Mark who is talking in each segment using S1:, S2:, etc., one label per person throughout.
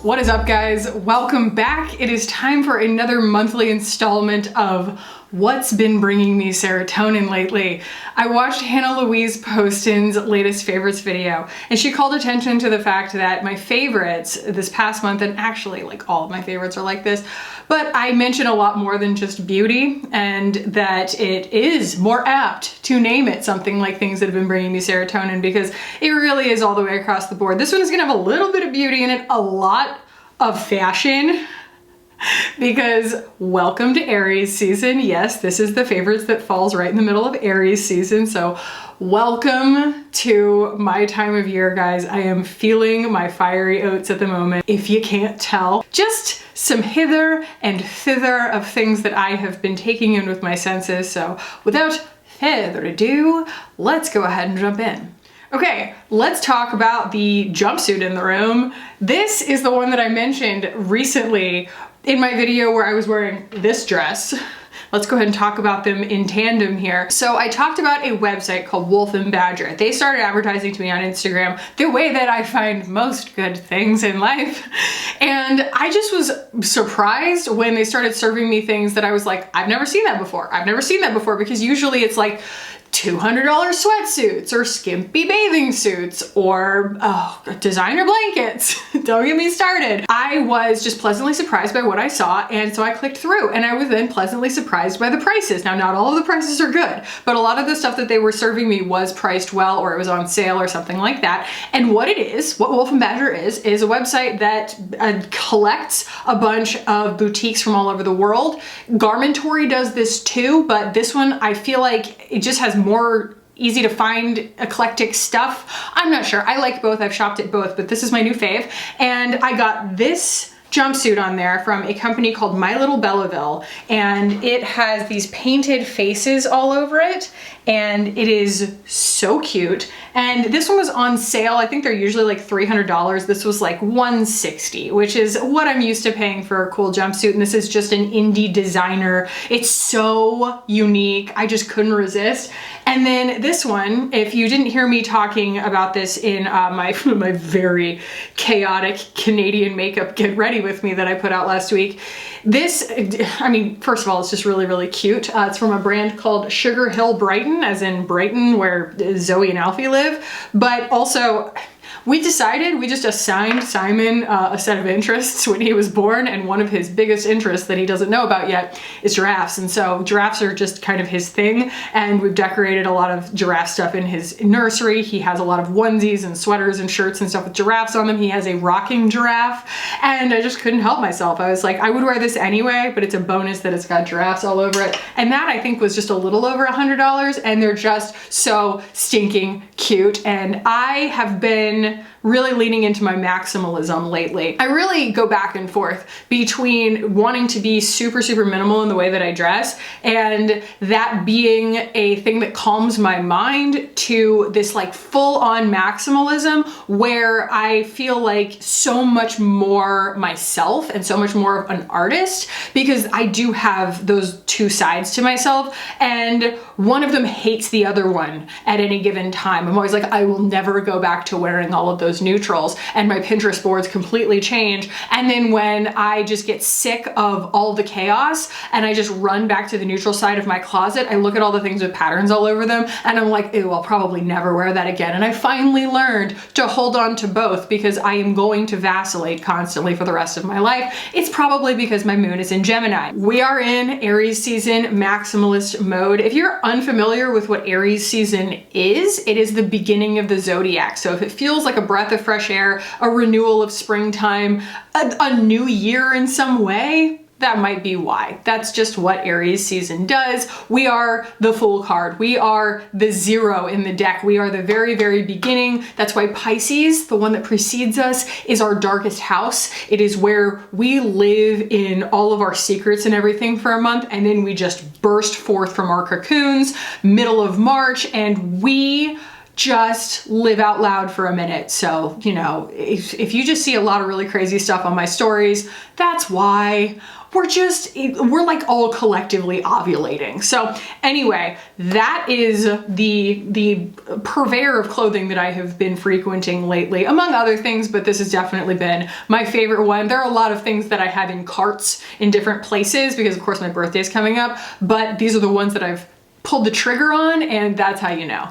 S1: What is up, guys? Welcome back. It is time for another monthly installment of What's Been Bringing Me Serotonin Lately. I watched Hannah Louise Poston's latest favorites video, and she called attention to the fact that my favorites this past month, and actually like all of my favorites are like this, but I mention a lot more than just beauty, and that it is more apt to name it something like things that have been bringing me serotonin, because it really is all the way across the board. This one is gonna have a little bit of beauty in it, a lot of fashion, because welcome to Aries season. Yes, this is the favorites that falls right in the middle of Aries season. So welcome to my time of year, guys. I am feeling my fiery oats at the moment, if you can't tell. Just some hither and thither of things that I have been taking in with my senses. So without further ado, let's go ahead and jump in. Okay, let's talk about the jumpsuit in the room. This is the one that I mentioned recently in my video where I was wearing this dress. Let's go ahead and talk about them in tandem here. So I talked about a website called Wolf and Badger. They started advertising to me on Instagram the way that I find most good things in life. And I just was surprised when they started serving me things that I was like, I've never seen that before. I've never seen that before, because usually it's like $200 sweatsuits or skimpy bathing suits or designer blankets. Don't get me started. I was just pleasantly surprised by what I saw, and so I clicked through, and I was then pleasantly surprised by the prices. Now, not all of the prices are good, but a lot of the stuff that they were serving me was priced well, or it was on sale or something like that. And what it is, what Wolf and Badger is a website that collects a bunch of boutiques from all over the world. Garmentory does this too, but this one I feel like it just has more easy to find eclectic stuff. I'm not sure. I like both. I've shopped at both, but this is my new fave. And I got this jumpsuit on there from a company called My Little Belleville, and it has these painted faces all over it, and it is so cute. And this one was on sale. I think they're usually like $300. This was like $160, which is what I'm used to paying for a cool jumpsuit. And this is just an indie designer. It's so unique. I just couldn't resist. And then this one, if you didn't hear me talking about this in my very chaotic Canadian makeup Get Ready With Me that I put out last week, this, I mean, first of all, it's just really, really cute. It's from a brand called Sugar Hill Brighton, as in Brighton, where Zoe and Alfie live. But also, we just assigned Simon a set of interests when he was born, and one of his biggest interests that he doesn't know about yet is giraffes. And so giraffes are just kind of his thing, and we've decorated a lot of giraffe stuff in his nursery. He has a lot of onesies and sweaters and shirts and stuff with giraffes on them. He has a rocking giraffe, and I just couldn't help myself. I was like, I would wear this anyway, but it's a bonus that it's got giraffes all over it. And that, I think, was just a little over $100, and they're just so stinking cute. And I have been really leaning into my maximalism lately. I really go back and forth between wanting to be super, super minimal in the way that I dress, and that being a thing that calms my mind, to this like full-on maximalism where I feel like so much more myself and so much more of an artist, because I do have those two sides to myself, and one of them hates the other one at any given time. I'm always like, I will never go back to wearing all of those neutrals, and my Pinterest boards completely change. And then when I just get sick of all the chaos and I just run back to the neutral side of my closet, I look at all the things with patterns all over them, and I'm like, ew, I'll probably never wear that again. And I finally learned to hold on to both, because I am going to vacillate constantly for the rest of my life. It's probably because my moon is in Gemini. We are in Aries season maximalist mode. If you're unfamiliar with what Aries season is, it is the beginning of the zodiac. So if it feels like a breath of fresh air, a renewal of springtime, a new year in some way, that might be why. That's just what Aries season does. We are the Fool card. We are the zero in the deck. We are the very, very beginning. That's why Pisces, the one that precedes us, is our darkest house. It is where we live in all of our secrets and everything for a month, and then we just burst forth from our cocoons, middle of March, and we just live out loud for a minute. So, you know, if you just see a lot of really crazy stuff on my stories, that's why. we're like all collectively ovulating. So anyway, that is the purveyor of clothing that I have been frequenting lately, among other things, but this has definitely been my favorite one. There are a lot of things that I have in carts in different places because of course my birthday is coming up, but these are the ones that I've pulled the trigger on, and that's how you know.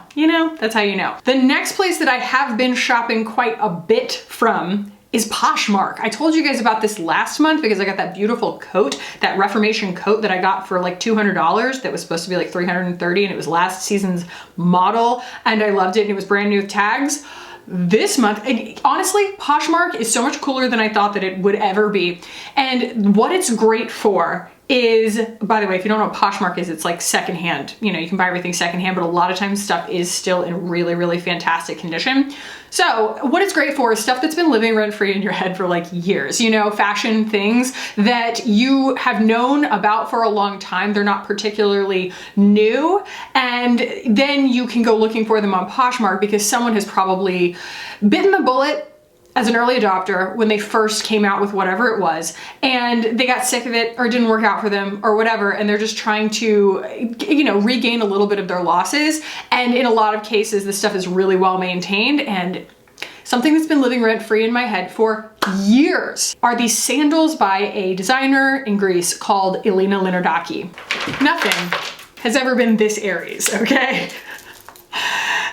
S1: That's how you know. The next place that I have been shopping quite a bit from is Poshmark. I told you guys about this last month because I got that beautiful coat, that Reformation coat that I got for like $200 that was supposed to be like $330, and it was last season's model, and I loved it, and it was brand new with tags. This month, honestly, Poshmark is so much cooler than I thought that it would ever be. And what it's great for is, by the way, if you don't know what Poshmark is, it's like secondhand. You know, you can buy everything secondhand, but a lot of times stuff is still in really, really fantastic condition. So what it's great for is stuff that's been living rent-free in your head for like years, you know, fashion things that you have known about for a long time. They're not particularly new. And then you can go looking for them on Poshmark because someone has probably bitten the bullet as an early adopter when they first came out with whatever it was, and they got sick of it or it didn't work out for them or whatever, and they're just trying to, you know, regain a little bit of their losses. And in a lot of cases, this stuff is really well maintained, and something that's been living rent-free in my head for years are these sandals by a designer in Greece called Elena Linardaki. Nothing has ever been this Aries, okay?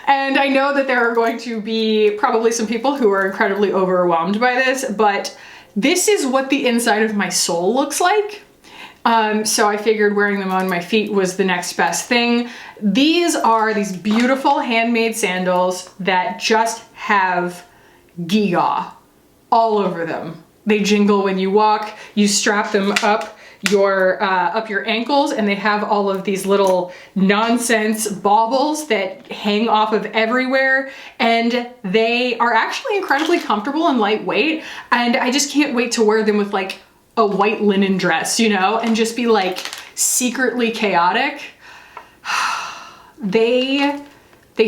S1: And I know that there are going to be probably some people who are incredibly overwhelmed by this, but this is what the inside of my soul looks like. So I figured wearing them on my feet was the next best thing. These are these beautiful handmade sandals that just have giga all over them. They jingle when you walk. You strap them up your ankles, and they have all of these little nonsense baubles that hang off of everywhere, and they are actually incredibly comfortable and lightweight, and I just can't wait to wear them with like a white linen dress, you know, and just be like secretly chaotic. They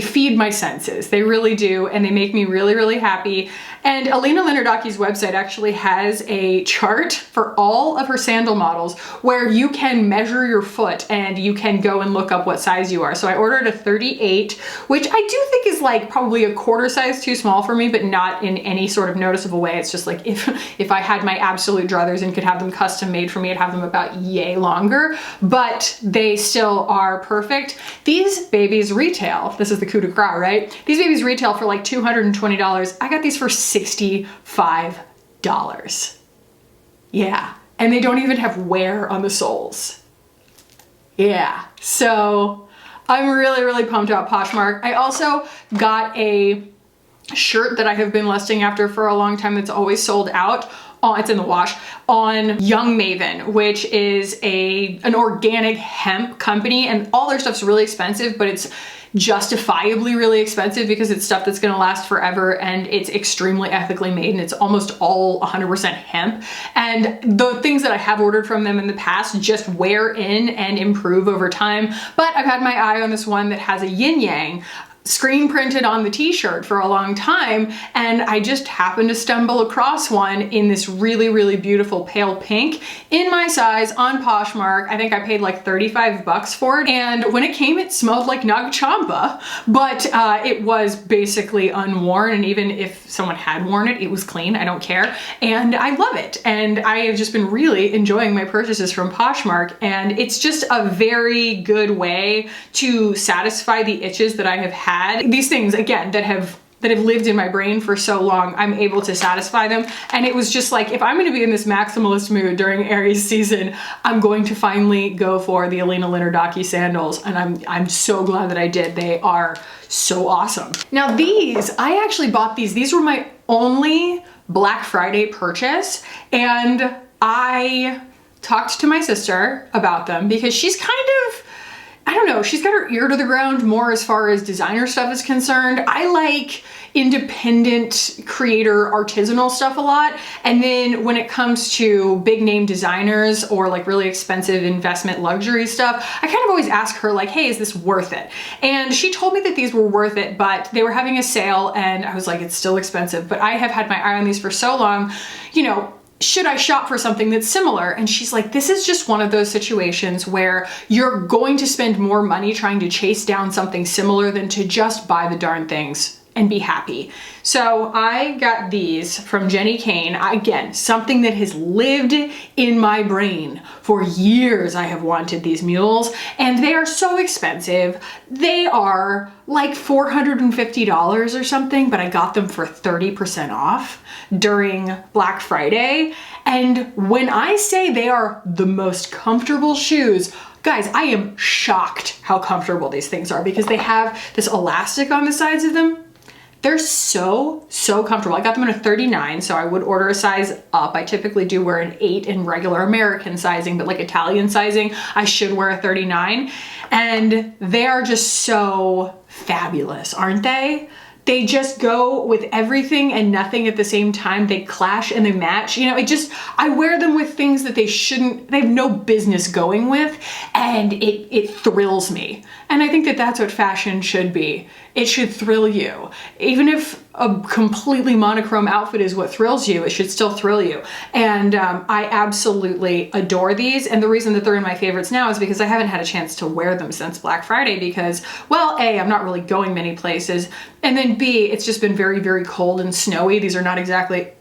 S1: feed my senses. They really do, and they make me really, really happy. And Elena Linardaki's website actually has a chart for all of her sandal models where you can measure your foot and you can go and look up what size you are. So I ordered a 38, which I do think is like probably a quarter size too small for me, but not in any sort of noticeable way. It's just like if I had my absolute druthers and could have them custom made for me, I'd have them about yay longer, but they still are perfect. These babies retail, this is the coup de grace, right? These babies retail for like $220. I got these for $65. Yeah, and they don't even have wear on the soles. Yeah, so I'm really, really pumped about Poshmark. I also got a shirt that I have been lusting after for a long time that's always sold out. It's in the wash, on Young Maven, which is an organic hemp company, and all their stuff's really expensive, but it's justifiably really expensive because it's stuff that's gonna last forever, and it's extremely ethically made, and it's almost all 100% hemp. And the things that I have ordered from them in the past just wear in and improve over time. But I've had my eye on this one that has a yin yang screen printed on the t-shirt for a long time, and I just happened to stumble across one in this really, really beautiful pale pink in my size on Poshmark. I think I paid like 35 bucks for it, and when it came, it smelled like Nag Champa, but it was basically unworn, and even if someone had worn it, it was clean. I don't care, and I love it, and I have just been really enjoying my purchases from Poshmark, and it's just a very good way to satisfy the itches that I have had. These things, again, that have lived in my brain for so long, I'm able to satisfy them. And it was just like, if I'm gonna be in this maximalist mood during Aries season, I'm going to finally go for the Elena Linardaki sandals. And I'm so glad that I did. They are so awesome. Now these, I actually bought these. These were my only Black Friday purchase. And I talked to my sister about them because she's kind of, I don't know, she's got her ear to the ground more as far as designer stuff is concerned. I like independent creator artisanal stuff a lot. And then when it comes to big name designers or like really expensive investment luxury stuff, I kind of always ask her like, hey, is this worth it? And she told me that these were worth it, but they were having a sale, and I was like, it's still expensive. But I have had my eye on these for so long. You know, should I shop for something that's similar? And she's like, this is just one of those situations where you're going to spend more money trying to chase down something similar than to just buy the darn things and be happy. So I got these from Jenny Kane. Again, something that has lived in my brain for years. I have wanted these mules, and they are so expensive. They are like $450 or something, but I got them for 30% off during Black Friday. And when I say they are the most comfortable shoes, guys, I am shocked how comfortable these things are, because they have this elastic on the sides of them. They're so comfortable. I got them in a 39, so I would order a size up. I typically do wear an 8 in regular American sizing, but like Italian sizing, I should wear a 39. And they are just so fabulous, aren't they? They just go with everything and nothing at the same time. They clash and they match. You know, I wear them with things that they have no business going with, and it thrills me. And I think that that's what fashion should be. It should thrill you. Even if a completely monochrome outfit is what thrills you, it should still thrill you. And I absolutely adore these. And the reason that they're in my favorites now is because I haven't had a chance to wear them since Black Friday because, well, A, I'm not really going many places. And then B, it's just been very, very cold and snowy. These are not exactly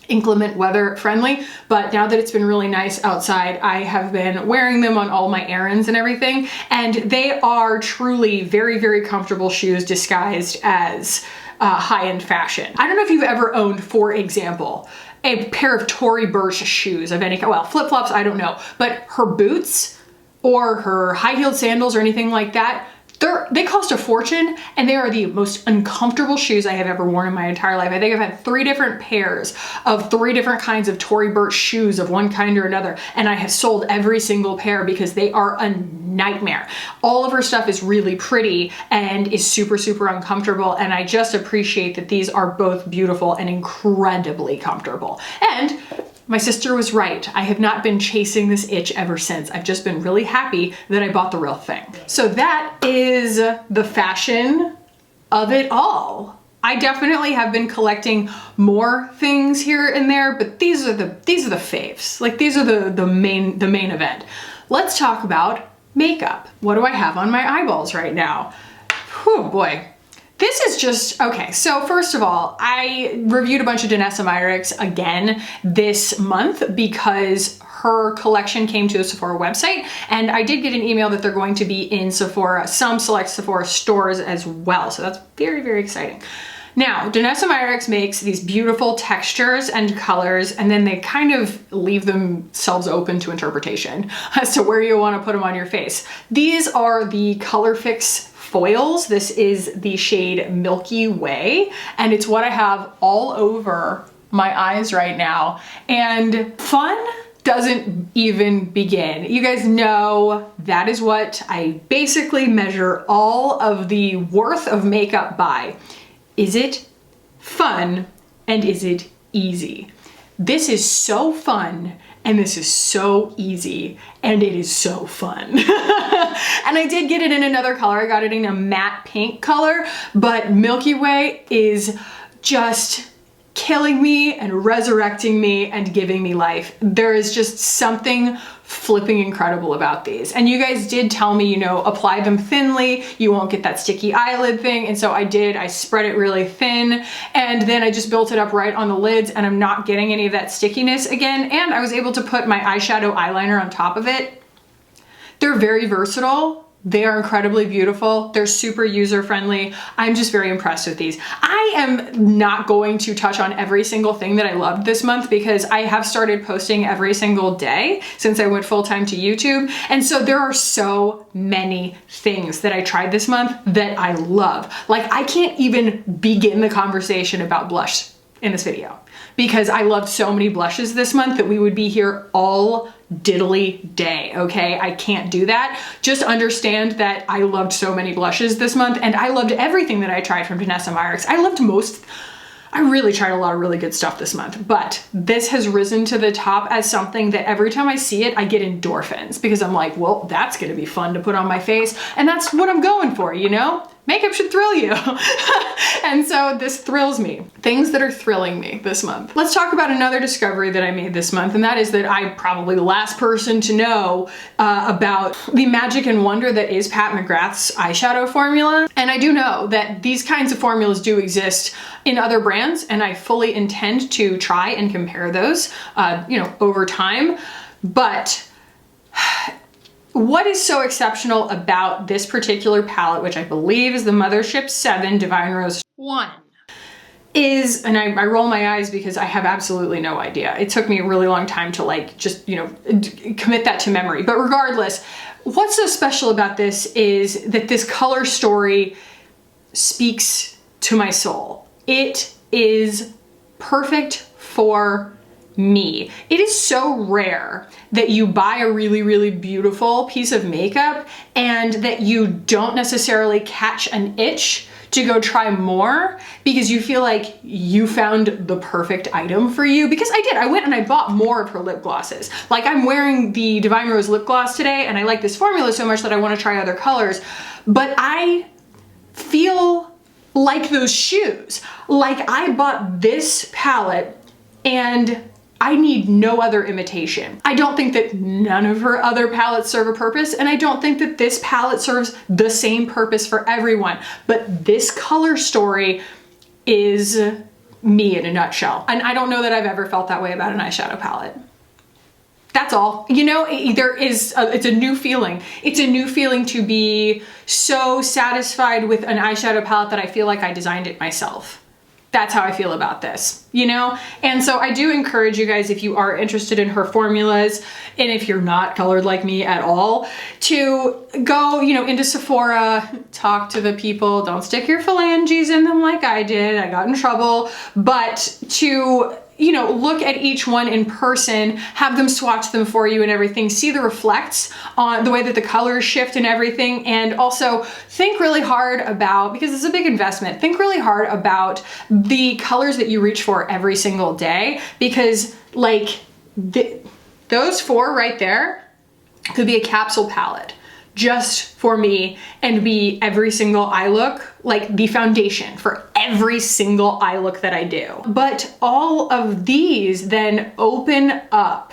S1: inclement weather friendly, but now that it's been really nice outside, I have been wearing them on all my errands and everything, and they are truly very, very comfortable shoes disguised as high-end fashion. I don't know if you've ever owned, for example, a pair of Tory Burch shoes of any kind. Well, flip-flops, I don't know, but her boots or her high-heeled sandals or anything like that, they cost a fortune, and they are the most uncomfortable shoes I have ever worn in my entire life. I think I've had 3 different pairs of 3 different kinds of Tory Burch shoes of one kind or another, and I have sold every single pair because they are a nightmare. All of her stuff is really pretty and is super, super uncomfortable, and I just appreciate that these are both beautiful and incredibly comfortable. And my sister was right. I have not been chasing this itch ever since. I've just been really happy that I bought the real thing. So that is the fashion of it all. I definitely have been collecting more things here and there, but these are the faves. Like, these are the main event. Let's talk about makeup. What do I have on my eyeballs right now? Whew, boy. This is just, okay, so first of all, I reviewed a bunch of Danessa Myricks again this month because her collection came to the Sephora website, and I did get an email that they're going to be in Sephora, some select Sephora stores as well, so that's very, very exciting. Now, Danessa Myricks makes these beautiful textures and colors, and then they kind of leave themselves open to interpretation as to where you want to put them on your face. These are the Color Fix foils. This is the shade Milky Way, and it's what I have all over my eyes right now. And fun doesn't even begin. You guys know that is what I basically measure all of the worth of makeup by. Is it fun and is it easy? This is so fun and this is so easy and it is so fun. And I did get it in another color. I got it in a matte pink color, but Milky Way is just killing me and resurrecting me and giving me life. There is just something flipping incredible about these. And you guys did tell me, you know, apply them thinly, you won't get that sticky eyelid thing. And so I did, I spread it really thin, and then I just built it up right on the lids, and I'm not getting any of that stickiness again. And I was able to put my eyeshadow eyeliner on top of it. They're very versatile. They are incredibly beautiful. They're super user-friendly. I'm just very impressed with these. I am not going to touch on every single thing that I loved this month because I have started posting every single day since I went full-time to YouTube. And so there are so many things that I tried this month that I love. Like, I can't even begin the conversation about blush in this video because I loved so many blushes this month that we would be here all diddly day, okay? I can't do that. Just understand that I loved so many blushes this month, and I loved everything that I tried from Danessa Myricks. I really tried a lot of really good stuff this month, but this has risen to the top as something that every time I see it, I get endorphins because I'm like, well, that's gonna be fun to put on my face, and that's what I'm going for, you know? makeup should thrill you. And so this thrills me. Things that are thrilling me this month. Let's talk about another discovery that I made this month, and that is that I'm probably the last person to know about the magic and wonder that is Pat McGrath's eyeshadow formula. And I do know that these kinds of formulas do exist in other brands, and I fully intend to try and compare those, over time. But what is so exceptional about this particular palette, which I believe is the Mothership 7 Divine Rose 1, is, and I roll my eyes because I have absolutely no idea. It took me a really long time to commit that to memory. But regardless, what's so special about this is that this color story speaks to my soul. It is perfect for me. It is so rare that you buy a really, really beautiful piece of makeup and that you don't necessarily catch an itch to go try more because you feel like you found the perfect item for you. Because I did. I went and I bought more of her lip glosses. Like, I'm wearing the Divine Rose lip gloss today and I like this formula so much that I want to try other colors, but I feel like those shoes. Like, I bought this palette and I need no other imitation. I don't think that none of her other palettes serve a purpose, and I don't think that this palette serves the same purpose for everyone. But this color story is me in a nutshell. And I don't know that I've ever felt that way about an eyeshadow palette. That's all. It's a new feeling. It's a new feeling to be so satisfied with an eyeshadow palette that I feel like I designed it myself. That's how I feel about this, And so I do encourage you guys, if you are interested in her formulas, and if you're not colored like me at all, to go, into Sephora, talk to the people. Don't stick your phalanges in them like I did. I got in trouble. But to look at each one in person, have them swatch them for you and everything, see the reflects on the way that the colors shift and everything, and also think really hard about, because it's a big investment, think really hard about the colors that you reach for every single day, because those four right there could be a capsule palette just for me and be every single eye look, like the foundation for every single eye look that I do. But all of these then open up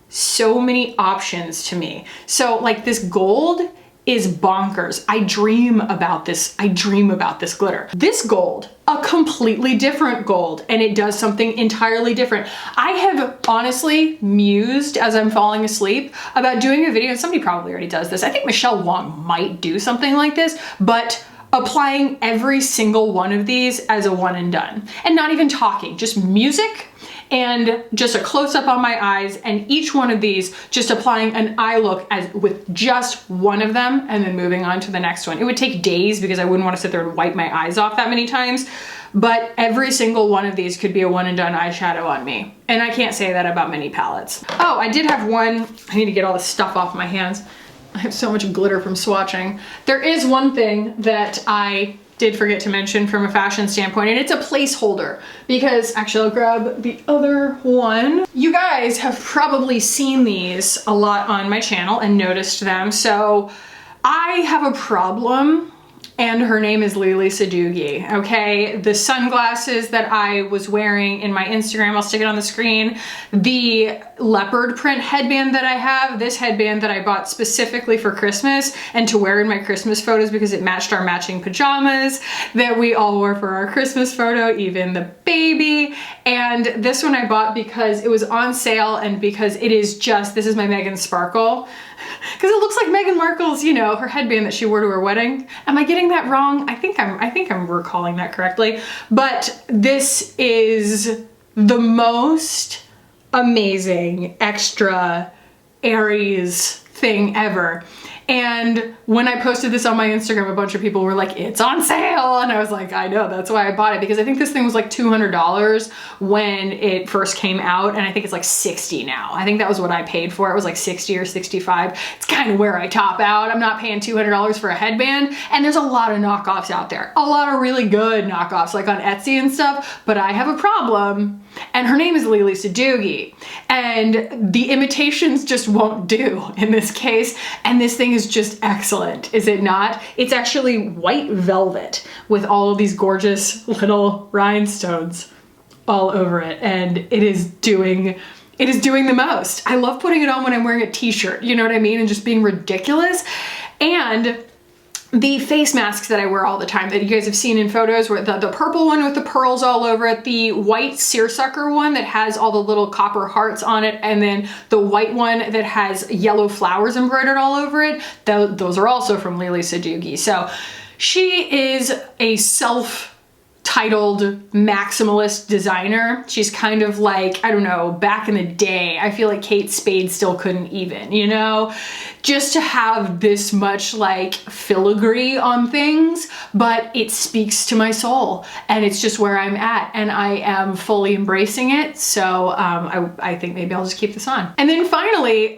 S1: so many options to me. So like this gold is bonkers. I dream about this glitter. This gold, a completely different gold, and it does something entirely different. I have honestly mused as I'm falling asleep about doing a video, and somebody probably already does this. I think Michelle Wong might do something like this, but applying every single one of these as a one and done. And not even talking, just music and just a close-up on my eyes, and each one of these just applying an eye look with just one of them and then moving on to the next one. It would take days because I wouldn't want to sit there and wipe my eyes off that many times, but every single one of these could be a one and done eyeshadow on me. And I can't say that about many palettes. Oh, I did have one. I need to get all this stuff off my hands. I have so much glitter from swatching. There is one thing that I did forget to mention from a fashion standpoint, and it's a placeholder, because actually I'll grab the other one. You guys have probably seen these a lot on my channel and noticed them. So I have a problem, and her name is Lily Sadoogie, okay? The sunglasses that I was wearing in my Instagram, I'll stick it on the screen. The leopard print headband that I have, this headband that I bought specifically for Christmas and to wear in my Christmas photos because it matched our matching pajamas that we all wore for our Christmas photo, even the baby. And this one I bought because it was on sale and because it is just, this is my Meghan Sparkle. Because it looks like Meghan Markle's, her headband that she wore to her wedding. Am I getting that wrong? I think I'm recalling that correctly. But this is the most amazing extra Aries thing ever. And when I posted this on my Instagram, a bunch of people were like, it's on sale. And I was like, I know, that's why I bought it, because I think this thing was like $200 when it first came out. And I think it's like 60 now. I think that was what I paid for. It was like 60 or 65. It's kind of where I top out. I'm not paying $200 for a headband. And there's a lot of knockoffs out there. A lot of really good knockoffs, like on Etsy and stuff. But I have a problem and her name is Lily Sadugi, and the imitations just won't do in this case, and this thing is just excellent, is it not? It's actually white velvet with all of these gorgeous little rhinestones all over it, and it is doing the most. I love putting it on when I'm wearing a t-shirt, you know what I mean, and just being ridiculous. And the face masks that I wear all the time that you guys have seen in photos, where the purple one with the pearls all over it, the white seersucker one that has all the little copper hearts on it, and then the white one that has yellow flowers embroidered all over it, those are also from Lily Sadugi. So she is a self-titled maximalist designer. She's kind of like, I don't know, back in the day, I feel like Kate Spade still couldn't even, you know? Just to have this much like filigree on things, but it speaks to my soul, and it's just where I'm at, and I am fully embracing it. So I think maybe I'll just keep this on. And then finally,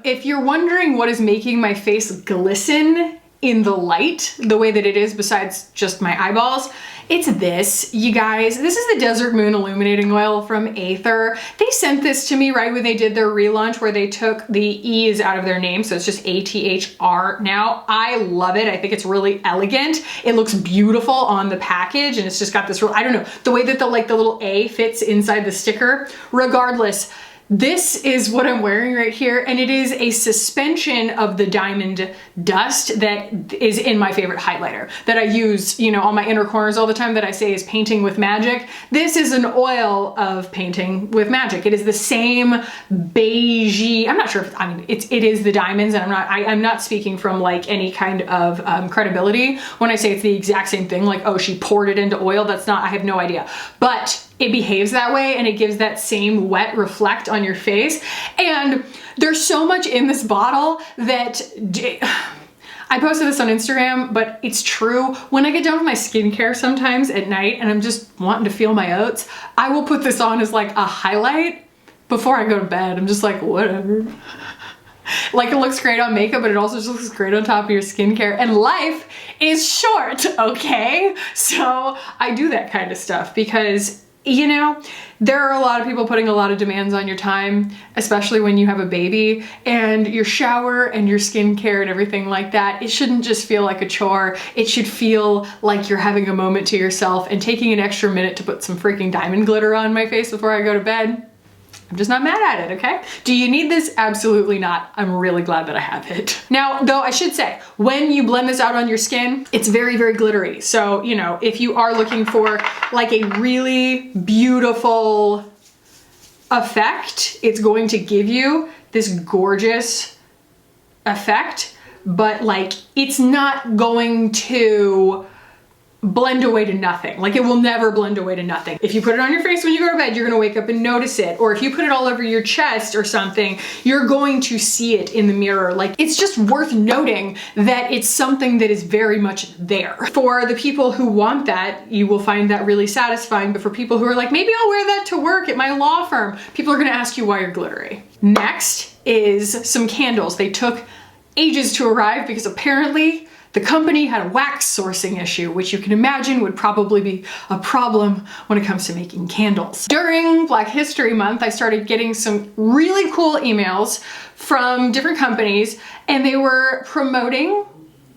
S1: if you're wondering what is making my face glisten in the light the way that it is besides just my eyeballs, it's this, you guys. This is the Desert Moon Illuminating Oil from Aether. They sent this to me right when they did their relaunch, where they took the E's out of their name, so it's just ATHR now. I love it. I think it's really elegant. It looks beautiful on the package, and it's just got this real, I don't know, the way that the little A fits inside the sticker. Regardless, this is what I'm wearing right here, and it is a suspension of the diamond dust that is in my favorite highlighter that I use, you know, on my inner corners all the time, that I say is painting with magic. This is an oil of painting with magic. It is the same beigey, I'm not sure if, I mean, it is the diamonds, and I'm not speaking from like any kind of credibility when I say it's the exact same thing, like, oh, she poured it into oil. That's not, I have no idea. But it behaves that way, and it gives that same wet reflect on your face. And there's so much in this bottle that I posted this on Instagram, but it's true. When I get done with my skincare sometimes at night and I'm just wanting to feel my oats, I will put this on as like a highlight before I go to bed. I'm just like, whatever. Like, it looks great on makeup, but it also just looks great on top of your skincare, and life is short, okay? So I do that kind of stuff because, you know, there are a lot of people putting a lot of demands on your time, especially when you have a baby, and your shower and your skincare and everything like that. It shouldn't just feel like a chore. It should feel like you're having a moment to yourself, and taking an extra minute to put some freaking diamond glitter on my face before I go to bed, I'm just not mad at it, okay? Do you need this? Absolutely not. I'm really glad that I have it. Now, though, I should say, when you blend this out on your skin, it's very, very glittery. So, you know, if you are looking for like a really beautiful effect, it's going to give you this gorgeous effect, but like, it's not going to blend away to nothing. Like, it will never blend away to nothing. If you put it on your face when you go to bed, you're gonna wake up and notice it. Or if you put it all over your chest or something, you're going to see it in the mirror. Like, it's just worth noting that it's something that is very much there. For the people who want that, you will find that really satisfying. But for people who are like, maybe I'll wear that to work at my law firm, people are gonna ask you why you're glittery. Next is some candles. They took ages to arrive because apparently the company had a wax sourcing issue, which you can imagine would probably be a problem when it comes to making candles. During Black History Month, I started getting some really cool emails from different companies, and they were promoting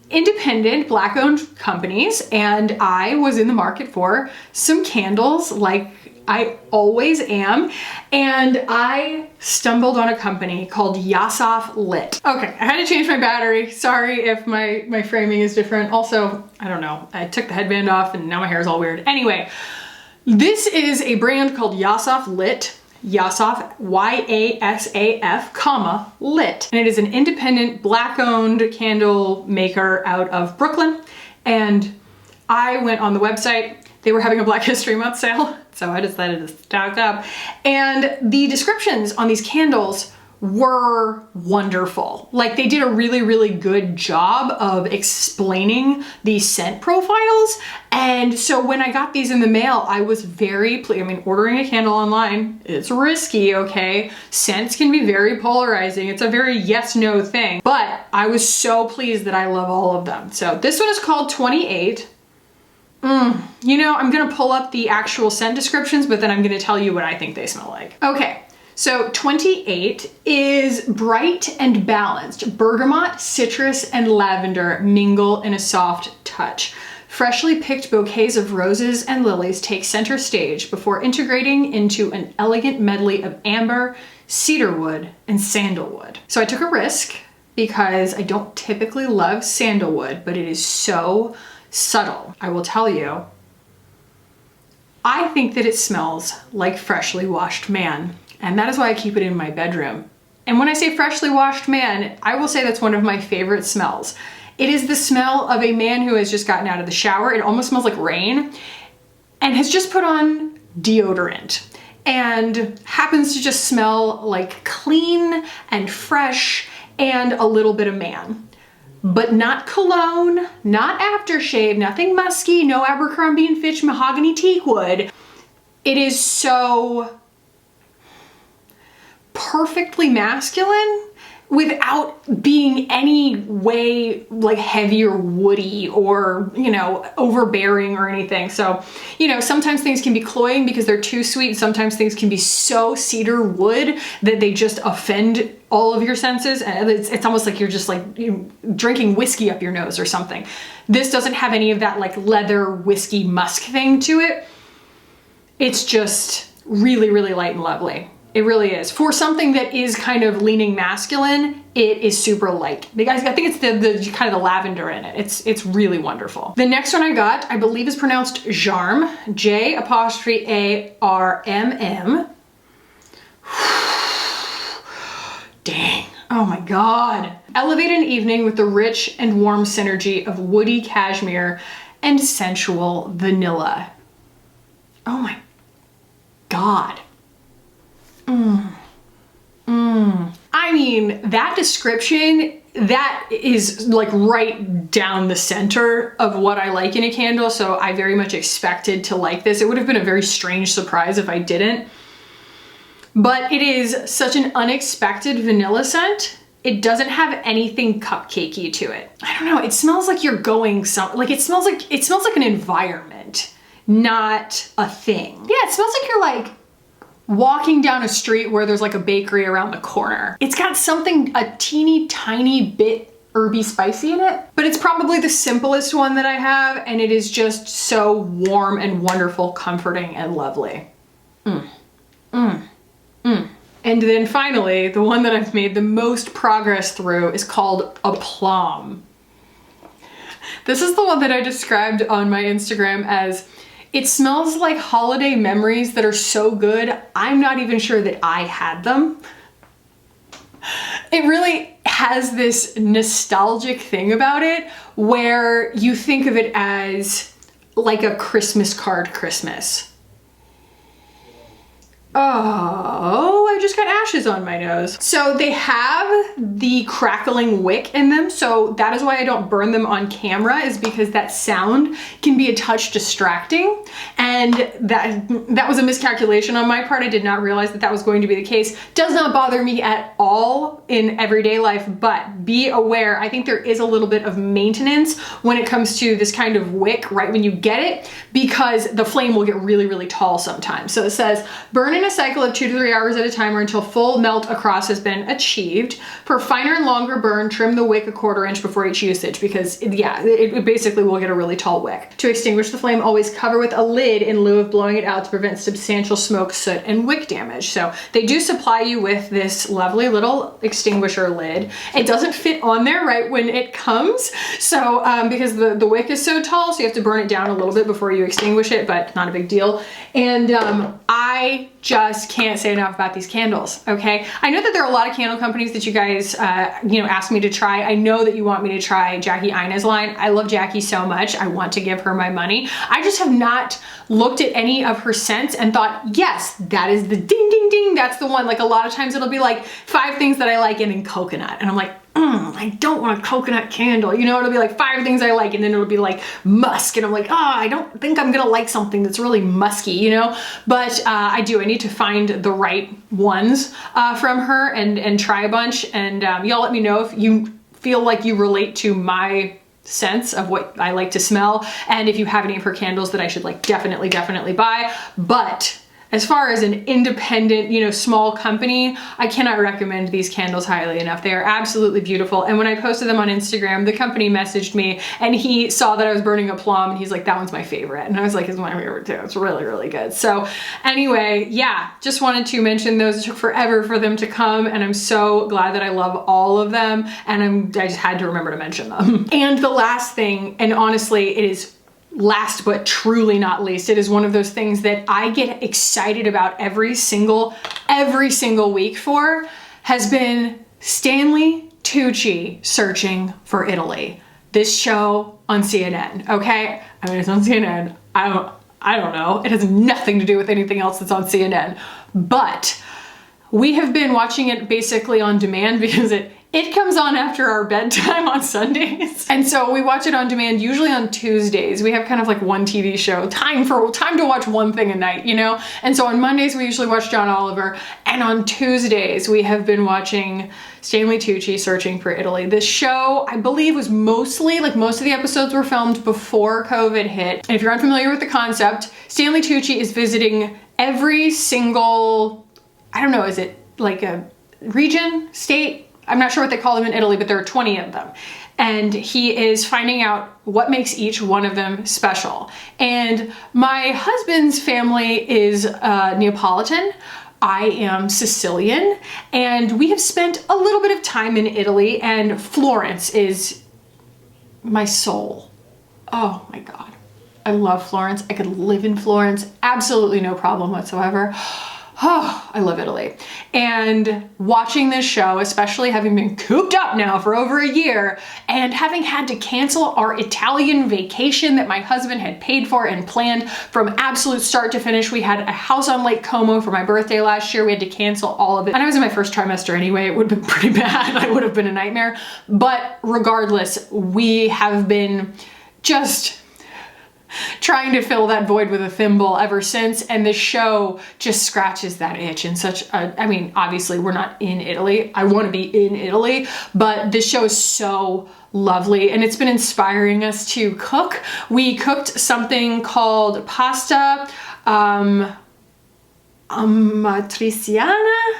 S1: independent Black-owned companies, and I was in the market for some candles like I always am, and I stumbled on a company called Yasaf Lit. Okay, I had to change my battery. Sorry if my framing is different. Also, I don't know, I took the headband off and now my hair is all weird. Anyway, this is a brand called Yasaf Lit. Yasaf, Y-A-S-A-F, comma, Lit. And it is an independent Black-owned candle maker out of Brooklyn. And I went on the website. They were having a Black History Month sale, so I decided to stock up. And the descriptions on these candles were wonderful. Like, they did a really, really good job of explaining the scent profiles. And so when I got these in the mail, I was very pleased. I mean, ordering a candle online, it's risky, okay? Scents can be very polarizing. It's a very yes-no thing. But I was so pleased that I love all of them. So this one is called 28. You know, I'm gonna pull up the actual scent descriptions, but then I'm gonna tell you what I think they smell like. Okay, so 28 is bright and balanced. Bergamot, citrus, and lavender mingle in a soft touch. Freshly picked bouquets of roses and lilies take center stage before integrating into an elegant medley of amber, cedarwood, and sandalwood. So I took a risk because I don't typically love sandalwood, but it is so subtle. I will tell you, I think that it smells like freshly washed man, and that is why I keep it in my bedroom. And when I say freshly washed man, I will say that's one of my favorite smells. It is the smell of a man who has just gotten out of the shower. It almost smells like rain and has just put on deodorant and happens to just smell like clean and fresh and a little bit of man. But not cologne, not aftershave, nothing musky, no Abercrombie & Fitch mahogany teakwood. It is so perfectly masculine without being any way like heavy or woody or, you know, overbearing or anything. So, you know, sometimes things can be cloying because they're too sweet. Sometimes things can be so cedar wood that they just offend all of your senses. And it's almost like you're just like drinking whiskey up your nose or something. This doesn't have any of that like leather whiskey musk thing to it. It's just really, really light and lovely. It really is. For something that is kind of leaning masculine, it is super light. I think it's the kind of the lavender in it. It's really wonderful. The next one I got, I believe is pronounced Jarm, J''ARMM. Dang. Oh my God. Elevate an evening with the rich and warm synergy of woody cashmere and sensual vanilla. Oh my God. I mean, that description, that is like right down the center of what I like in a candle. So I very much expected to like this. It would have been a very strange surprise if I didn't. But it is such an unexpected vanilla scent. It doesn't have anything cupcakey to it. I don't know. It smells like you're going it smells like an environment, not a thing. Yeah, it smells like you're like walking down a street where there's like a bakery around the corner. It's got something a teeny tiny bit herby spicy in it, but it's probably the simplest one that I have, and it is just so warm and wonderful, comforting and lovely. And then finally, the one that I've made the most progress through is called Aplomb. This is the one that I described on my Instagram as, it smells like holiday memories that are so good, I'm not even sure that I had them. It really has this nostalgic thing about it where you think of it as like a Christmas card Christmas. Oh, I just got ashes on my nose. So they have the crackling wick in them. So that is why I don't burn them on camera, is because that sound can be a touch distracting. And that was a miscalculation on my part. I did not realize that that was going to be the case. Does not bother me at all in everyday life, but be aware, I think there is a little bit of maintenance when it comes to this kind of wick right when you get it, because the flame will get really, really tall sometimes. So it says, burn in a cycle of 2 to 3 hours at a time or until full melt across has been achieved. For finer and longer burn, trim the wick a 1/4 inch before each usage, because it basically will get a really tall wick. To extinguish the flame, always cover with a lid in lieu of blowing it out to prevent substantial smoke, soot, and wick damage. So they do supply you with this lovely little extinguisher lid. It doesn't fit on there right when it comes, so because the wick is so tall, so you have to burn it down a little bit before you extinguish it, but not a big deal. And I just can't say enough about these candles, okay? I know that there are a lot of candle companies that you guys, ask me to try. I know that you want me to try Jackie Ina's line. I love Jackie so much. I want to give her my money. I just have not looked at any of her scents and thought, yes, that is the ding, ding, ding. That's the one. Like a lot of times it'll be like 5 things that I like and then coconut. And I'm like, I don't want a coconut candle. You know, it'll be like 5 things I like, and then it'll be like musk. And I'm like, I don't think I'm gonna like something that's really musky, you know? But I need to find the right ones from her and try a bunch. And y'all let me know if you feel like you relate to my sense of what I like to smell, and if you have any of her candles that I should like definitely buy. But as far as an independent, you know, small company, I cannot recommend these candles highly enough. They are absolutely beautiful. And when I posted them on Instagram, the company messaged me and he saw that I was burning a plum and he's like, that one's my favorite. And I was like, it's my favorite too. It's really good. So anyway, yeah, just wanted to mention those. It took forever for them to come and I'm so glad that I love all of them. And I just had to remember to mention them. And the last thing, and honestly, it is last but truly not least, it is one of those things that I get excited about every single week for, has been Stanley Tucci searching for Italy. This show on CNN, okay? I mean, it's on CNN. I don't know. It has nothing to do with anything else that's on CNN. But we have been watching it basically on demand because it comes on after our bedtime on Sundays. And so we watch it on demand, usually on Tuesdays. We have kind of like one TV show, time to watch one thing a night, you know? And so on Mondays, we usually watch John Oliver. And on Tuesdays, we have been watching Stanley Tucci searching for Italy. This show, I believe, was mostly, like most of the episodes were filmed before COVID hit. And if you're unfamiliar with the concept, Stanley Tucci is visiting every single, I don't know, is it like a region, state? I'm not sure what they call them in Italy, but there are 20 of them. And he is finding out what makes each one of them special. And my husband's family is Neapolitan. I am Sicilian. And we have spent a little bit of time in Italy, and Florence is my soul. Oh my God. I love Florence. I could live in Florence. Absolutely no problem whatsoever. Oh, I love Italy. And watching this show, especially having been cooped up now for over a year and having had to cancel our Italian vacation that my husband had paid for and planned from absolute start to finish. We had a house on Lake Como for my birthday last year. We had to cancel all of it. And I was in my first trimester anyway. It would have been pretty bad. I would have been a nightmare. But regardless, we have been just trying to fill that void with a thimble ever since, and this show just scratches that itch in such a, I mean, obviously we're not in Italy. I want to be in Italy, but this show is so lovely and it's been inspiring us to cook. We cooked something called pasta amatriciana.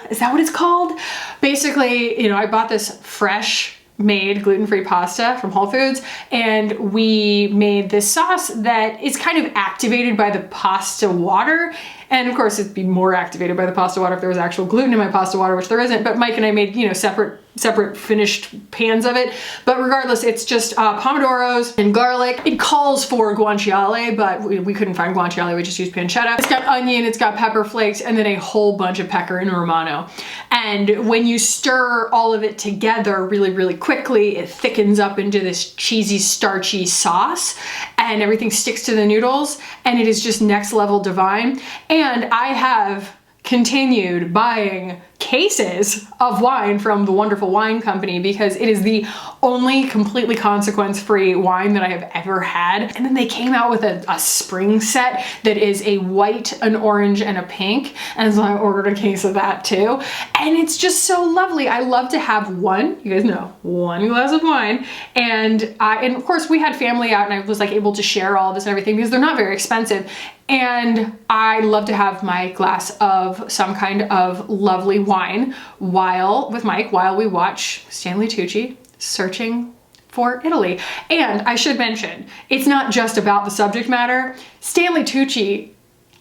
S1: Is that what it's called? Basically, you know, I bought this fresh made gluten-free pasta from Whole Foods, and we made this sauce that is kind of activated by the pasta water. And of course it'd be more activated by the pasta water if there was actual gluten in my pasta water, which there isn't, but Mike and I made, you know, separate finished pans of it. But regardless, it's just pomodoros and garlic. It calls for guanciale, but we couldn't find guanciale, we just used pancetta. It's got onion, it's got pepper flakes, and then a whole bunch of pecorino romano. And when you stir all of it together really quickly, it thickens up into this cheesy, starchy sauce, and everything sticks to the noodles, and it is just next level divine. And I have continued buying cases of wine from the wonderful wine company because it is the only completely consequence-free wine that I have ever had. And then they came out with a spring set that is a white, an orange, and a pink. And so I ordered a case of that too. And it's just so lovely. I love to have one, you guys know, one glass of wine. And of course we had family out and I was like able to share all this and everything because they're not very expensive. And I love to have my glass of some kind of lovely wine with Mike while we watch Stanley Tucci searching for Italy. And I should mention, it's not just about the subject matter. Stanley Tucci,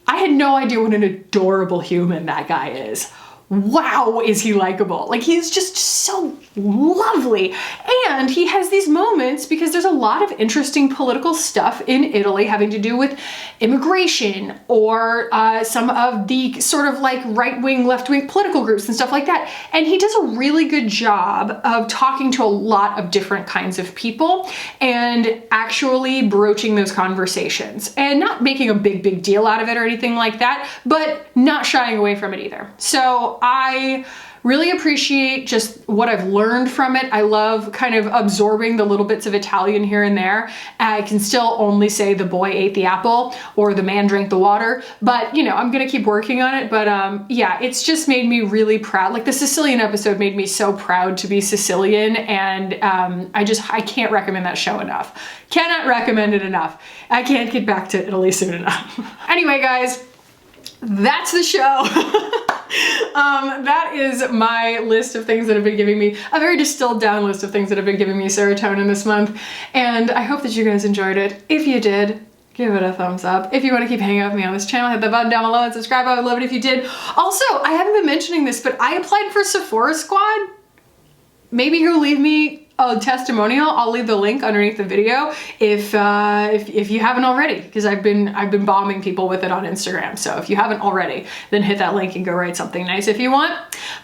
S1: I had no idea what an adorable human that guy is. Wow, is he likable. Like, he's just so lovely. And he has these moments because there's a lot of interesting political stuff in Italy having to do with immigration or some of the sort of like right-wing, left-wing political groups and stuff like that. And he does a really good job of talking to a lot of different kinds of people and actually broaching those conversations and not making a big deal out of it or anything like that, but not shying away from it either. So I really appreciate just what I've learned from it. I love kind of absorbing the little bits of Italian here and there. I can still only say the boy ate the apple or the man drank the water, but you know, I'm gonna keep working on it. But yeah, it's just made me really proud. Like the Sicilian episode made me so proud to be Sicilian, and I can't recommend that show enough. Cannot recommend it enough. I can't get back to Italy soon enough. Anyway, guys, that's the show. That is my list of things that have been giving me, a very distilled down list of things that have been giving me serotonin this month. And I hope that you guys enjoyed it. If you did, give it a thumbs up. If you want to keep hanging out with me on this channel, hit the button down below and subscribe. I would love it if you did. Also, I haven't been mentioning this, but I applied for Sephora Squad. Maybe you'll leave me a testimonial. I'll leave the link underneath the video if you haven't already, because I've been bombing people with it on Instagram. So if you haven't already, then hit that link and go write something nice if you want.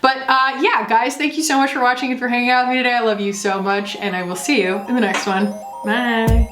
S1: But yeah, guys, thank you so much for watching and for hanging out with me today. I love you so much, and I will see you in the next one. Bye.